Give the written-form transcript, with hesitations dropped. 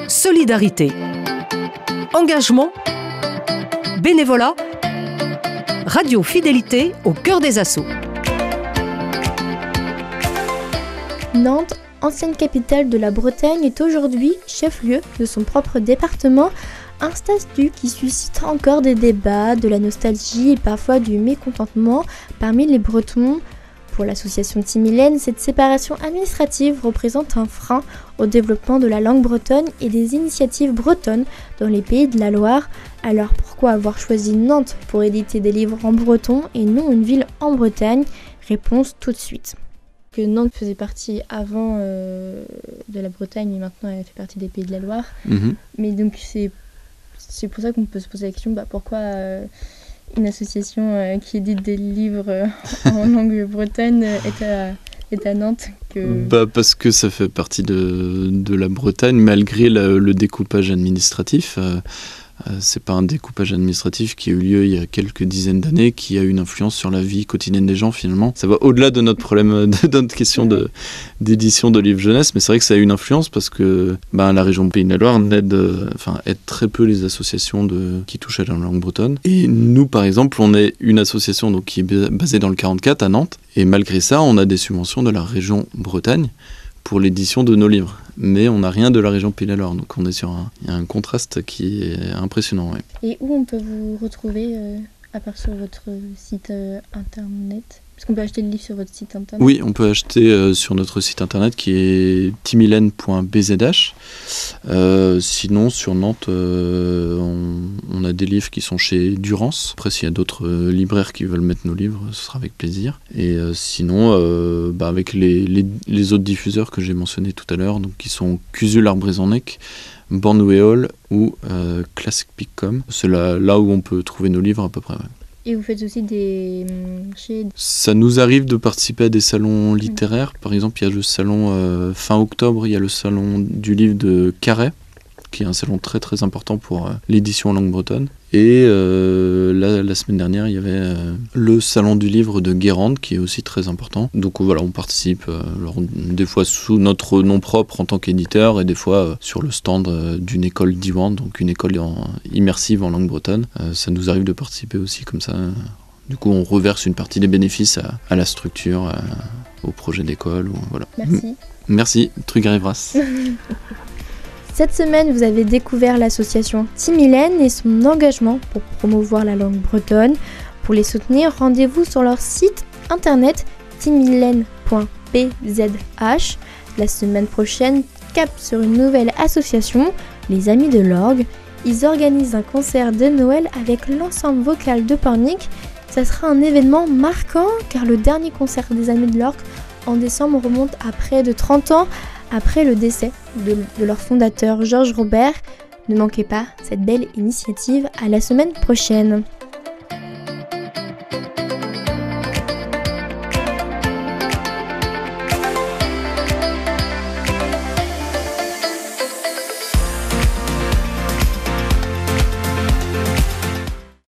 solidarité, engagement, bénévolat, radio fidélité au cœur des assauts. Nantes, ancienne capitale de la Bretagne, est aujourd'hui chef-lieu de son propre département, un statut qui suscite encore des débats, de la nostalgie et parfois du mécontentement parmi les Bretons. Pour l'association Timilène, cette séparation administrative représente un frein au développement de la langue bretonne et des initiatives bretonnes dans les pays de la Loire. Alors pourquoi avoir choisi Nantes pour éditer des livres en breton et non une ville en Bretagne ? Réponse tout de suite. Que Nantes faisait partie avant de la Bretagne et maintenant elle fait partie des pays de la Loire. Mais donc c'est pour ça qu'on peut se poser la question, pourquoi une association qui édite des livres en langue bretonne est à Nantes Parce que ça fait partie de la Bretagne, malgré le découpage administratif. C'est pas un découpage administratif qui a eu lieu il y a quelques dizaines d'années, qui a eu une influence sur la vie quotidienne des gens finalement. Ça va au-delà de notre problème, de notre question d'édition de livres jeunesse, mais c'est vrai que ça a eu une influence parce que la région Pays de la Loire aide très peu les associations qui touchent à la langue bretonne. Et nous par exemple, on est une association qui est basée dans le 44 à Nantes, et malgré ça, on a des subventions de la région Bretagne pour l'édition de nos livres. Mais on n'a rien de la région Pays de la Loire, donc on est sur un contraste qui est impressionnant. Ouais. Et où on peut vous retrouver, à part sur votre site internet ? Est-ce qu'on peut acheter le livre sur votre site internet ? Oui, on peut acheter sur notre site internet qui est timilène.bzh. Sinon, sur Nantes, on a des livres qui sont chez Durance. Après, s'il y a d'autres libraires qui veulent mettre nos livres, ce sera avec plaisir. Et sinon, avec les autres diffuseurs que j'ai mentionnés tout à l'heure, donc qui sont Cusul Arbrezonnec, Bornouéol ou Classic Piccom. C'est là où on peut trouver nos livres à peu près. Ouais. Et vous faites aussi Ça nous arrive de participer à des salons littéraires. Par exemple, il y a le salon fin octobre, il y a le salon du livre de Carhaix, qui est un salon très très important pour l'édition en langue bretonne. Et la semaine dernière, il y avait le salon du livre de Guérande, qui est aussi très important. Donc voilà, on participe des fois sous notre nom propre en tant qu'éditeur, et des fois sur le stand d'une école d'Iwan, donc une école immersive en langue bretonne. Ça nous arrive de participer aussi comme ça. Du coup, on reverse une partie des bénéfices à la structure, au projet d'école. Voilà. Merci. Merci, Trugarivras. Cette semaine, vous avez découvert l'association Timilène et son engagement pour promouvoir la langue bretonne. Pour les soutenir, rendez-vous sur leur site internet timilène.bzh. La semaine prochaine, cap sur une nouvelle association, les Amis de l'Orgue. Ils organisent un concert de Noël avec l'ensemble vocal de Pornic. Ça sera un événement marquant car le dernier concert des Amis de l'Orgue en décembre remonte à près de 30 ans. Après le décès de leur fondateur Georges Robert. Ne manquez pas cette belle initiative, à la semaine prochaine.